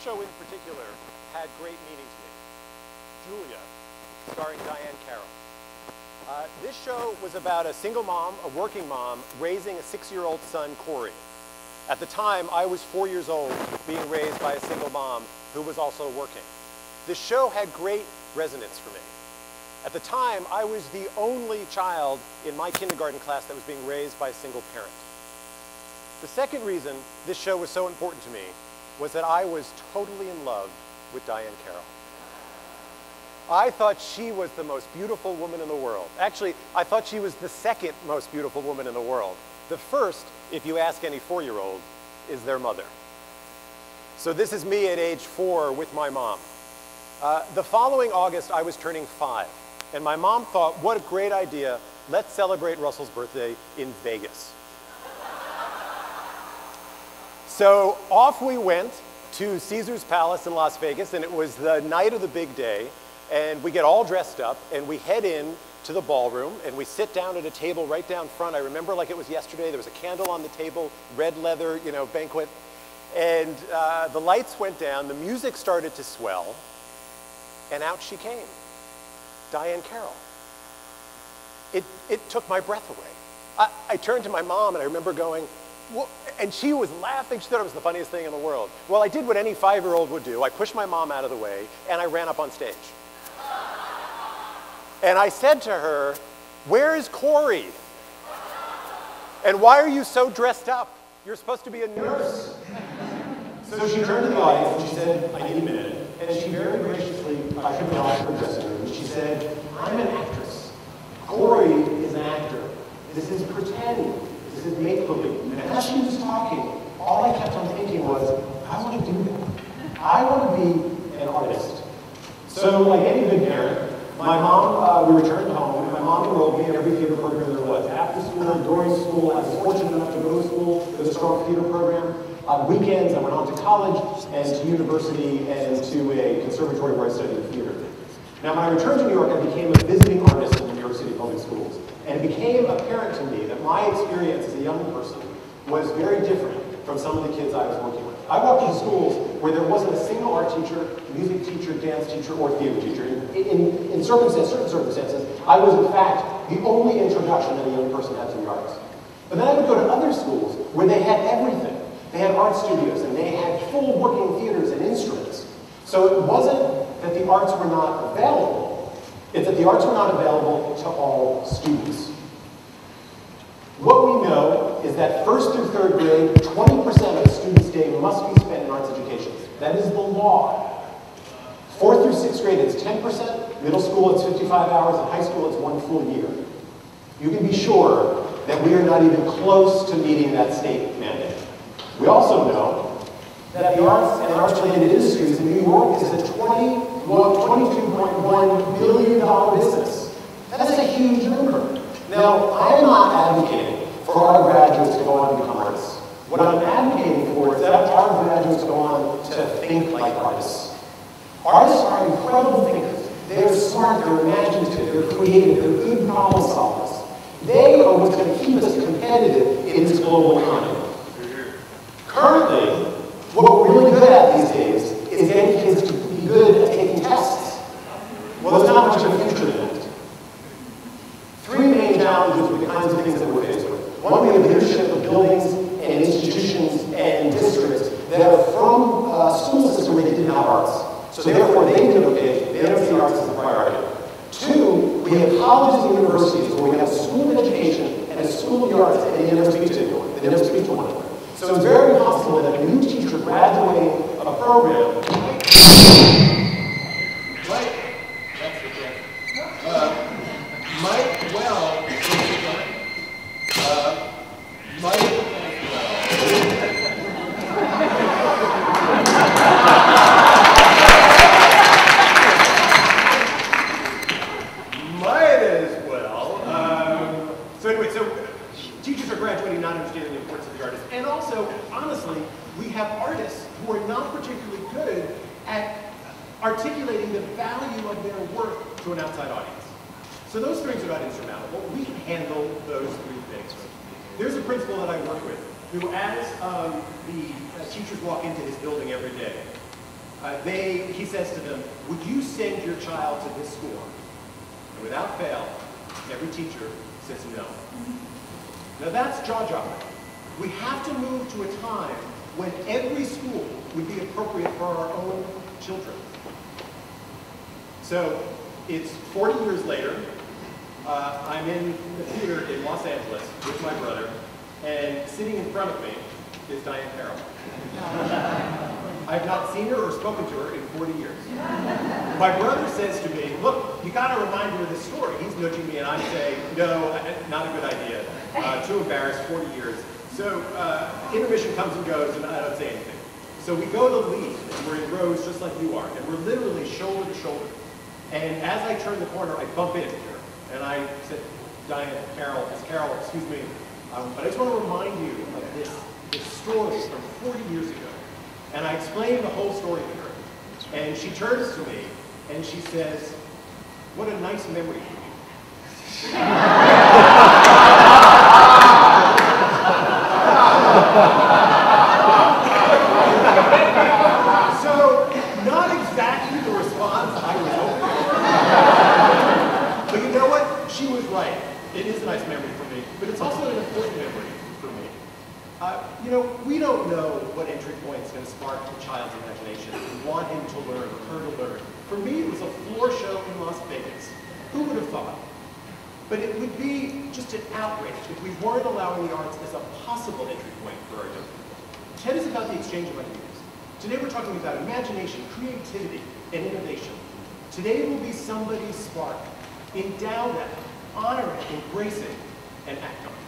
show in particular had great meaning to me. Julia, starring Diane Carroll. This show was about a single mom, a working mom, raising a 6-year-old son, Corey. At the time, I was 4 years old, being raised by a single mom who was also working. This show had great resonance for me. At the time, I was the only child in my kindergarten class that was being raised by a single parent. The second reason this show was so important to me was that I was totally in love with Diane Carroll. I thought she was the most beautiful woman in the world. Actually, I thought she was the second most beautiful woman in the world. The first, if you ask any 4-year-old, is their mother. So this is me at age 4 with my mom. The following August, I was turning 5. And my mom thought, what a great idea. Let's celebrate Russell's birthday in Vegas. So off we went to Caesar's Palace in Las Vegas, and it was the night of the big day. And we get all dressed up, and we head in to the ballroom, and we sit down at a table right down front. I remember like it was yesterday. There was a candle on the table, red leather, banquet. And the lights went down, the music started to swell, and out she came, Diane Carroll. It took my breath away. I turned to my mom, and I remember going, "What?" And she was laughing. She thought it was the funniest thing in the world. Well, I did what any 5-year-old would do. I pushed my mom out of the way, and I ran up on stage. And I said to her, "Where is Corey? And why are you so dressed up? You're supposed to be a nurse." So she turned to the audience and she said, "I need a minute." And she very graciously ushered me off to her dressing room. And she said, "I'm an actress. Corey is an actor. This is pretend. This is make-believe." And as she was talking, all I kept on thinking was, I want to do that. I want to be an artist. So like any good parent, my mom, we returned home, and my mom enrolled me in every theater program there was. After school, during school, I was fortunate enough to go to school with a strong theater program. On weekends, I went on to college and to university and to a conservatory where I studied theater. Now, when I returned to New York, I became a visiting artist in the New York City Public Schools. And it became apparent to me that my experience as a young person was very different from some of the kids I was working with. I walked into schools where there wasn't a single art teacher, music teacher, dance teacher, or theater teacher. In certain circumstances, I was in fact the only introduction that a young person had to the arts. But then I would go to other schools where they had everything. They had art studios, and they had full working theaters and instruments. So it wasn't that the arts were not available, it's that the arts were not available to all students. What we know is that 1st through 3rd grade, 20% of a student's day must be spent in arts education. That is the law. 4th through 6th grade, it's 10%. Middle school, it's 55 hours. In high school, it's 1 full year. You can be sure that we are not even close to meeting that state mandate. We also know that the arts and arts-related industries in New York is a $22.1 billion business. That is a huge number. Now, I am not advocating for our graduates to go on to become artists. What I'm advocating for is that our graduates go on to think like artists. Artists are incredible thinkers. They're smart, they're imaginative, they're creative, they're good problem solvers. They are what's going to keep us competitive in this global economy. Currently, what we're really good at these days is getting kids to be good at taking tests. Well, there's not much of a future in that. 3 main challenges with the kinds of things that we're faced with. One, we have leadership of buildings and institutions and districts that are from a school system where they didn't have arts. So therefore, they denotate, they don't see arts as a priority. 2, we have colleges and universities where we have a school of education and a school of the arts, and they never speak to anyone. They never speak to one another. So it's very possible that a new teacher graduating a program teachers are graduating not understanding the importance of the artist. And also, honestly, we have artists who are not particularly good at articulating the value of their work to an outside audience. So those things are not insurmountable. We can handle those 3 things. There's a principal that I work with who, as the teachers walk into his building every day, he says to them, would you send your child to this school? And without fail, every teacher says no. Now that's jaw-dropping. We have to move to a time when every school would be appropriate for our own children. So it's 40 years later. I'm in the theater in Los Angeles with my brother, and sitting in front of me is Diane Carroll. I've not seen her or spoken to her in 40 years. My brother says to me, look, you got to remind her of this story. He's nudging me, and I say, no, not a good idea. Too embarrassed, 40 years. So intermission comes and goes, and I don't say anything. So we go to leave, and we're in rows just like you are, and we're literally shoulder to shoulder. And as I turn the corner, I bump into her. And I said, Diane, Carol, excuse me, but I just want to remind you of this story from 40 years ago. And I explained the whole story to her. And she turns to me, and she says, what a nice memory for you. So, not exactly the response I was hoping for. But you know what? She was right. It is a nice memory for me, but it's also an important memory for me. You know, we don't know what entry point is going to spark a child's imagination. We want him to learn, or her to learn. For me, it was a floor show in Las Vegas. Who would have thought? But it would be just an outrage if we weren't allowing the arts as a possible entry point for our young people. TED is about the exchange of ideas. Today we're talking about imagination, creativity, and innovation. Today will be somebody's spark. Endow that, honor it, embrace it, and act on it.